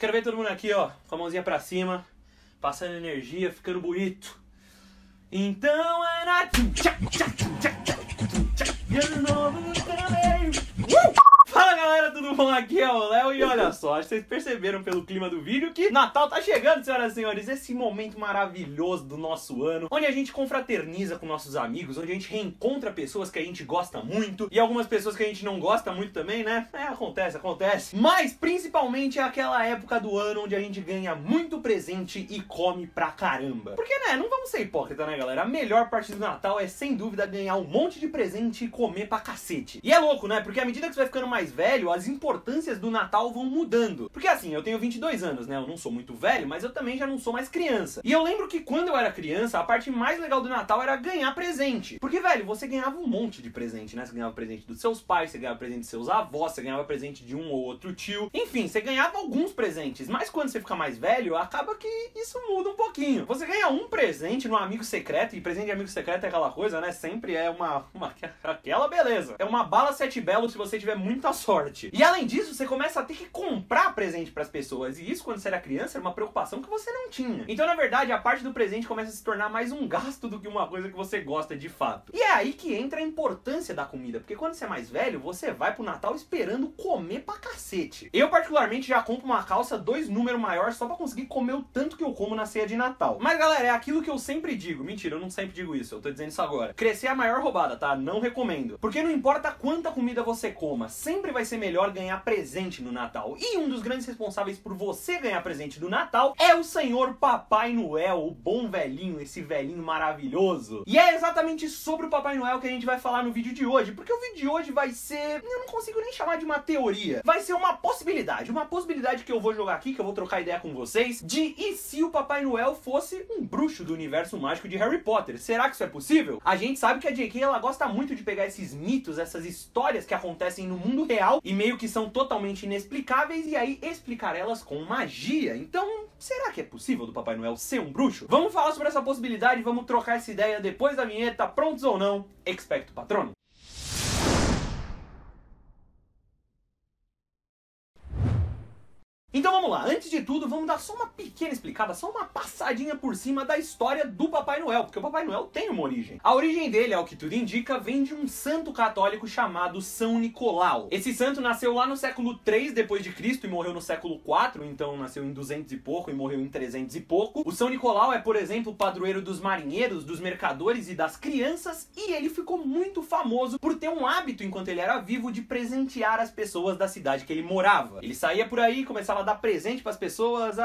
Quero ver todo mundo aqui, ó, com a mãozinha pra cima, passando energia, ficando bonito. Então é na... Fala galera, tudo bom? Aqui é o Léo e olha só, acho que vocês perceberam pelo clima do vídeo que Natal tá chegando, senhoras e senhores. Esse momento maravilhoso do nosso ano, onde a gente confraterniza com nossos amigos, onde a gente reencontra pessoas que a gente gosta muito e algumas pessoas que a gente não gosta muito também, né? Acontece. Mas principalmente é aquela época do ano onde a gente ganha muito presente e come pra caramba. Porque, né, não vamos ser hipócritas, né, galera? A melhor parte do Natal é, sem dúvida, ganhar um monte de presente e comer pra cacete. E é louco, né? Porque à medida que você vai ficando mais velho, as importâncias do Natal vão mudando. Porque assim, eu tenho 22 anos, né? Eu não sou muito velho, mas eu também já não sou mais criança. E eu lembro que quando eu era criança, a parte mais legal do Natal era ganhar presente. Porque, velho, você ganhava um monte de presente, né? Você ganhava presente dos seus pais, você ganhava presente dos seus avós, você ganhava presente de um ou outro tio. Enfim, você ganhava alguns presentes. Mas quando você fica mais velho, acaba que isso muda um pouquinho. Você ganha um presente no amigo secreto, e presente de amigo secreto é aquela coisa, né? Sempre é aquela beleza. É uma bala 7 belo se você tiver muita sorte. E além disso, você começa a ter que comprar presente pras pessoas. E isso, quando você era criança, era uma preocupação que você não tinha. Então, na verdade, a parte do presente começa a se tornar mais um gasto do que uma coisa que você gosta de fato. E é aí que entra a importância da comida. Porque quando você é mais velho, você vai pro Natal esperando comer pra cacete. Eu, particularmente, já compro uma calça 2 números maior só pra conseguir comer o tanto que eu como na ceia de Natal. Mas, galera, é aquilo que eu sempre digo. Mentira, eu não sempre digo isso. Eu tô dizendo isso agora. Crescer é a maior roubada, tá? Não recomendo. Porque não importa quanta comida você coma, sempre vai ser melhor ganhar presente no Natal. E um dos grandes responsáveis por você ganhar presente no Natal é o senhor Papai Noel, o bom velhinho, esse velhinho maravilhoso. E é exatamente sobre o Papai Noel que a gente vai falar no vídeo de hoje, porque o vídeo de hoje vai ser... eu não consigo nem chamar de uma teoria. Vai ser uma possibilidade que eu vou jogar aqui, que eu vou trocar ideia com vocês, de e se o Papai Noel fosse um bruxo do universo mágico de Harry Potter? Será que isso é possível? A gente sabe que a J.K. ela gosta muito de pegar esses mitos, essas histórias que acontecem no mundo real e meio que são totalmente inexplicáveis e aí explicar elas com magia. Então, será que é possível do Papai Noel ser um bruxo? Vamos falar sobre essa possibilidade, vamos trocar essa ideia depois da vinheta. Prontos ou não? Expecto Patronum. Então vamos lá, antes de tudo vamos dar só uma pequena explicada, só uma passadinha por cima da história do Papai Noel, porque o Papai Noel tem uma origem. A origem dele, ao que tudo indica, vem de um santo católico chamado São Nicolau. Esse santo nasceu lá no século 3 depois de Cristo e morreu no século 4, então nasceu em 200 e pouco e morreu em 300 e pouco. O São Nicolau é, por exemplo, padroeiro dos marinheiros, dos mercadores e das crianças, e ele ficou muito famoso por ter um hábito, enquanto ele era vivo, de presentear as pessoas da cidade que ele morava. Ele saía por aí, começava a dar presente pras pessoas,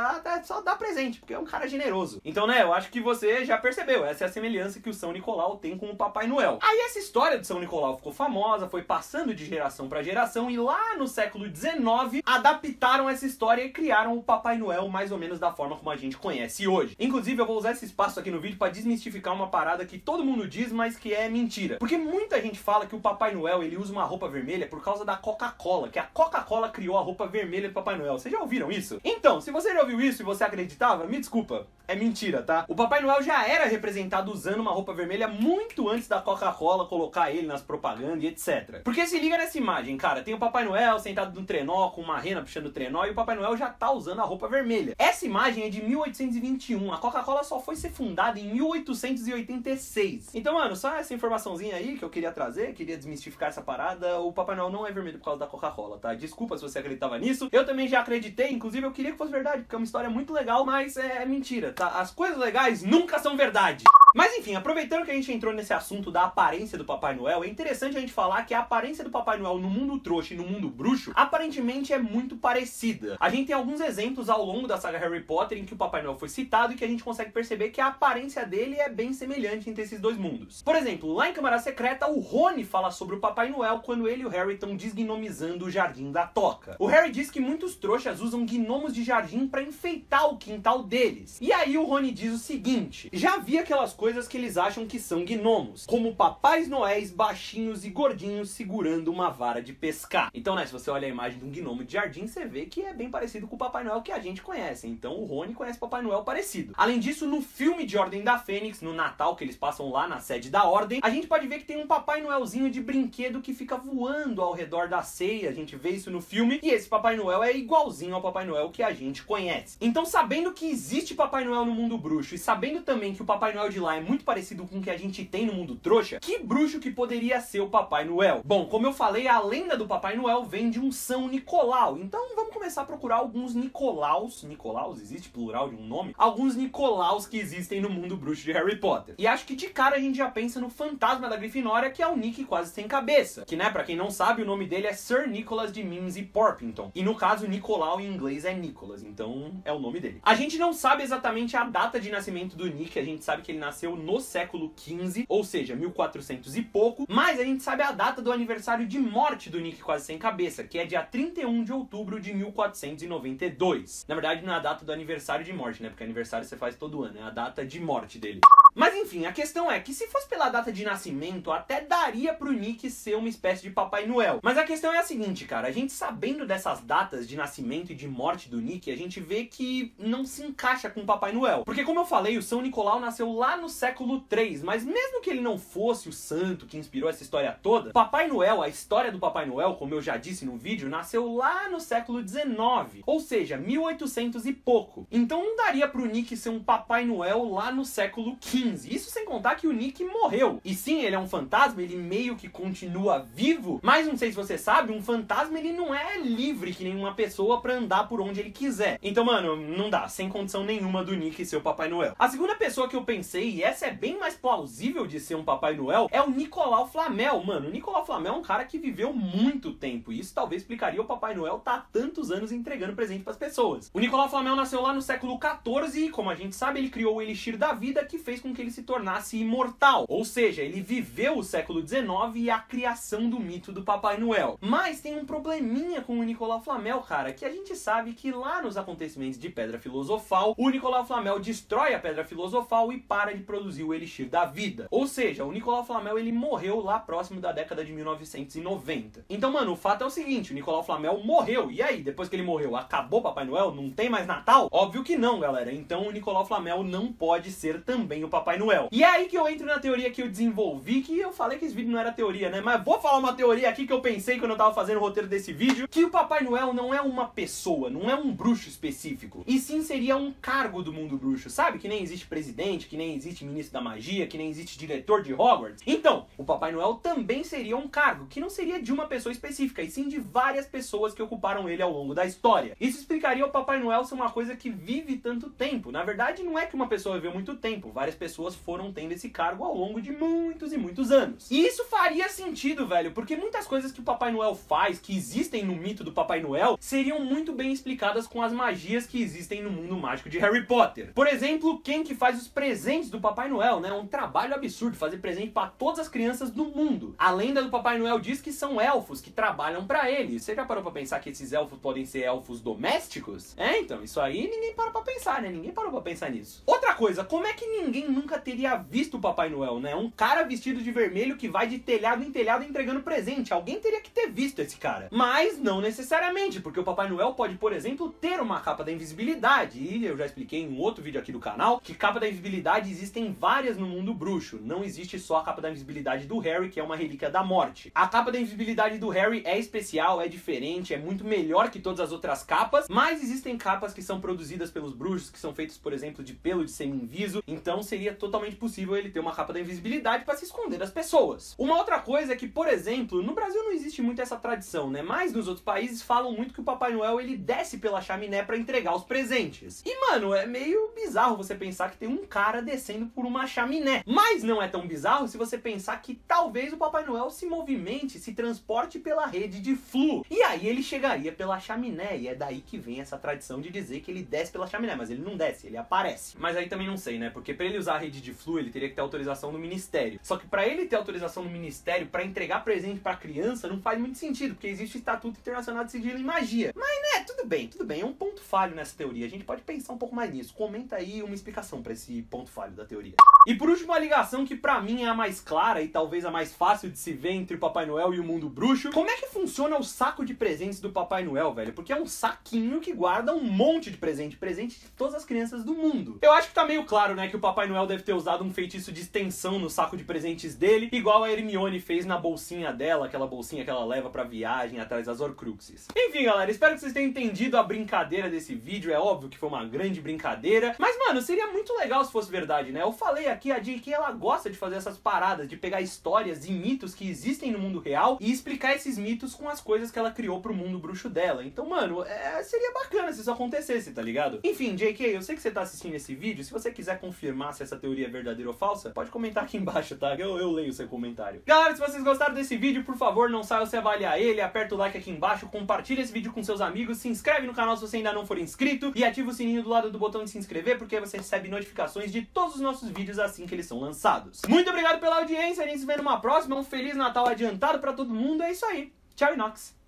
só dar presente, porque é um cara generoso. Então, né, eu acho que você já percebeu, essa é a semelhança que o São Nicolau tem com o Papai Noel. Aí essa história do São Nicolau ficou famosa, foi passando de geração pra geração, e lá no século XIX, adaptaram essa história e criaram o Papai Noel mais ou menos da forma como a gente conhece hoje. Inclusive, eu vou usar esse espaço aqui no vídeo pra desmistificar uma parada que todo mundo diz, mas que é mentira. Porque muita gente fala que o Papai Noel, ele usa uma roupa vermelha por causa da Coca-Cola, que a Coca-Cola criou a roupa vermelha do Papai Noel. Vocês já ouviram isso? Então, se você já ouviu isso e você acreditava, me desculpa, é mentira, tá? O Papai Noel já era representado usando uma roupa vermelha muito antes da Coca-Cola colocar ele nas propagandas e etc. Porque se liga nessa imagem, cara, tem o Papai Noel sentado no trenó com uma rena puxando o trenó e o Papai Noel já tá usando a roupa vermelha. Essa imagem é de 1821, a Coca-Cola só foi ser fundada em 1886. Então, mano, só essa informaçãozinha aí que eu queria trazer, queria desmistificar essa parada. O Papai Noel não é vermelho por causa da Coca-Cola, tá? Desculpa se você acreditava nisso, eu também já acreditei, inclusive eu queria que fosse verdade, porque é uma história muito legal, mas é mentira, tá? As coisas legais nunca são verdade. Mas enfim, aproveitando que a gente entrou nesse assunto da aparência do Papai Noel, é interessante a gente falar que a aparência do Papai Noel no mundo trouxa e no mundo bruxo, aparentemente é muito parecida. A gente tem alguns exemplos ao longo da saga Harry Potter em que o Papai Noel foi citado e que a gente consegue perceber que a aparência dele é bem semelhante entre esses dois mundos. Por exemplo, lá em Câmara Secreta, o Rony fala sobre o Papai Noel quando ele e o Harry estão desgnomizando o Jardim da Toca. O Harry diz que muitos trouxas usam gnomos de jardim pra enfeitar o quintal deles. E aí o Rony diz o seguinte: já vi aquelas coisas que eles acham que são gnomos, como papais noéis baixinhos e gordinhos segurando uma vara de pescar. Então, né, se você olha a imagem de um gnomo de jardim, você vê que é bem parecido com o Papai Noel que a gente conhece. Então o Rony conhece o Papai Noel parecido. Além disso, no filme de Ordem da Fênix, no Natal, que eles passam lá na sede da Ordem, a gente pode ver que tem um Papai Noelzinho de brinquedo que fica voando ao redor da ceia. A gente vê isso no filme, e esse Papai Noel é igualzinho igualzinho ao Papai Noel que a gente conhece. Então, sabendo que existe Papai Noel no mundo bruxo e sabendo também que o Papai Noel de lá é muito parecido com o que a gente tem no mundo trouxa, que bruxo que poderia ser o Papai Noel? Bom, como eu falei, a lenda do Papai Noel vem de um São Nicolau. Então, vamos começar a procurar alguns Nicolaus. Nicolaus? Existe plural de um nome? Alguns Nicolaus que existem no mundo bruxo de Harry Potter. E acho que de cara a gente já pensa no fantasma da Grifinória, que é o Nick quase sem cabeça. Que, né, pra quem não sabe, o nome dele é Sir Nicholas de Mimsy Porpington. E no caso, Nicolau em inglês é Nicholas, então é o nome dele. A gente não sabe exatamente a data de nascimento do Nick, a gente sabe que ele nasceu no século XV, ou seja, 1400 e pouco, mas a gente sabe a data do aniversário de morte do Nick quase sem cabeça, que é dia 31 de outubro de 1492. Na verdade, não é a data do aniversário de morte, né, porque aniversário você faz todo ano, é a data de morte dele. Mas enfim, a questão é que se fosse pela data de nascimento, até daria pro Nick ser uma espécie de Papai Noel. Mas a questão é a seguinte, cara, a gente sabendo dessas datas de nascimento e de morte do Nick, a gente vê que não se encaixa com o Papai Noel. Porque como eu falei, o São Nicolau nasceu lá no século III, mas mesmo que ele não fosse o santo que inspirou essa história toda, Papai Noel, a história do Papai Noel, como eu já disse no vídeo, nasceu lá no século XIX, ou seja, 1800 e pouco. Então não daria pro Nick ser um Papai Noel lá no século XV. Isso sem contar que o Nick morreu. E sim, ele é um fantasma, ele meio que continua vivo, mas não sei se você sabe, um fantasma ele não é livre que nem uma pessoa pra andar por onde ele quiser. Então, mano, não dá, sem condição nenhuma do Nick ser o Papai Noel. A segunda pessoa que eu pensei, e essa é bem mais plausível de ser um Papai Noel, é o Nicolau Flamel. Mano, o Nicolau Flamel é um cara que viveu muito tempo, e isso talvez explicaria o Papai Noel tá há tantos anos entregando presente pras pessoas. O Nicolau Flamel nasceu lá no século XIV e, como a gente sabe, ele criou o Elixir da Vida, que fez com que ele se tornasse imortal. Ou seja, ele viveu o século XIX e a criação do mito do Papai Noel. Mas tem um probleminha com o Nicolau Flamel, cara, que a gente sabe que lá nos acontecimentos de Pedra Filosofal, o Nicolau Flamel destrói a Pedra Filosofal e para de produzir o Elixir da Vida. Ou seja, o Nicolau Flamel, ele morreu lá próximo da década de 1990. Então, mano, o fato é o seguinte, o Nicolau Flamel morreu. E aí, depois que ele morreu, acabou Papai Noel? Não tem mais Natal? Óbvio que não, galera. Então o Nicolau Flamel não pode ser também o Papai Noel. E é aí que eu entro na teoria que eu desenvolvi, que eu falei que esse vídeo não era teoria, né? Mas vou falar uma teoria aqui que eu pensei quando eu tava fazendo o roteiro desse vídeo, que o Papai Noel não é uma pessoa, não é um bruxo específico, e sim seria um cargo do mundo bruxo, sabe? Que nem existe presidente, que nem existe ministro da magia, que nem existe diretor de Hogwarts. Então, o Papai Noel também seria um cargo, que não seria de uma pessoa específica, e sim de várias pessoas que ocuparam ele ao longo da história. Isso explicaria o Papai Noel ser uma coisa que vive tanto tempo. Na verdade, não é que uma pessoa viveu muito tempo, várias pessoas foram tendo esse cargo ao longo de muitos e muitos anos. E isso faria sentido, velho, porque muitas coisas que o Papai Noel faz, que existem no mito do Papai Noel, seriam muito bem explicadas com as magias que existem no mundo mágico de Harry Potter. Por exemplo, quem que faz os presentes do Papai Noel, né? É um trabalho absurdo fazer presente para todas as crianças do mundo. A lenda do Papai Noel diz que são elfos que trabalham para ele. Você já parou pra pensar que esses elfos podem ser elfos domésticos? É, então, isso aí ninguém parou pra pensar, né? Ninguém parou pra pensar nisso. Outra coisa, como é que ninguém nunca teria visto o Papai Noel, né? Um cara vestido de vermelho que vai de telhado em telhado entregando presente. Alguém teria que ter visto esse cara. Mas não necessariamente, porque o Papai Noel pode, por exemplo, ter uma capa da invisibilidade. E eu já expliquei em um outro vídeo aqui do canal que capa da invisibilidade existem várias no mundo bruxo. Não existe só a capa da invisibilidade do Harry, que é uma relíquia da morte. A capa da invisibilidade do Harry é especial, é diferente, é muito melhor que todas as outras capas, mas existem capas que são produzidas pelos bruxos, que são feitas, por exemplo, de pelo de semi-inviso, então seria totalmente possível ele ter uma capa da invisibilidade para se esconder das pessoas. Uma outra coisa é que, por exemplo, no Brasil não existe muito essa tradição, né? Mas nos outros países falam muito que o Papai Noel, ele desce pela chaminé para entregar os presentes. E, mano, é meio bizarro você pensar que tem um cara descendo por uma chaminé. Mas não é tão bizarro se você pensar que talvez o Papai Noel se movimente, se transporte pela rede de flu. E aí ele chegaria pela chaminé, e é daí que vem essa tradição de dizer que ele desce pela chaminé, mas ele não desce, ele aparece. Mas aí também não sei, né? Porque pra ele usar a rede de flu, ele teria que ter autorização do ministério. Só que pra ele ter autorização do ministério pra entregar presente pra criança não faz muito sentido, porque existe o Estatuto Internacional de Sigilo em Magia. Mas, né, tudo bem, é um ponto falho nessa teoria. A gente pode pensar um pouco mais nisso. Comenta aí uma explicação pra esse ponto falho da teoria. E por último, a ligação que pra mim é a mais clara e talvez a mais fácil de se ver entre o Papai Noel e o mundo bruxo. Como é que funciona o saco de presentes do Papai Noel, velho? Porque é um saquinho que guarda um monte de presente de todas as crianças do mundo. Eu acho que tá meio claro, né, que o Papai Noel deve ter usado um feitiço de extensão no saco de presentes dele, igual a Hermione fez na bolsinha dela, aquela bolsinha que ela leva pra viagem atrás das Horcruxes. Enfim, galera, espero que vocês tenham entendido a brincadeira desse vídeo. É óbvio que foi uma grande brincadeira, mas, mano, seria muito legal se fosse verdade, né? Eu falei aqui, a J.K. ela gosta de fazer essas paradas, de pegar histórias e mitos que existem no mundo real e explicar esses mitos com as coisas que ela criou pro mundo bruxo dela. Então, mano, seria bacana se isso acontecesse, tá ligado? Enfim, J.K., eu sei que você tá assistindo esse vídeo. Se você quiser confirmar se essa teoria é verdadeira ou falsa, pode comentar aqui embaixo, tá? Eu leio o seu comentário. Galera, se vocês gostaram desse vídeo, por favor, não saiam sem avaliar ele, aperta o like aqui embaixo, compartilha esse vídeo com seus amigos, se inscreve no canal se você ainda não for inscrito e ativa o sininho do lado do botão de se inscrever, porque aí você recebe notificações de todos os nossos vídeos assim que eles são lançados. Muito obrigado pela audiência, a gente se vê numa próxima, um Feliz Natal adiantado pra todo mundo, é isso aí. Tchau, Inox!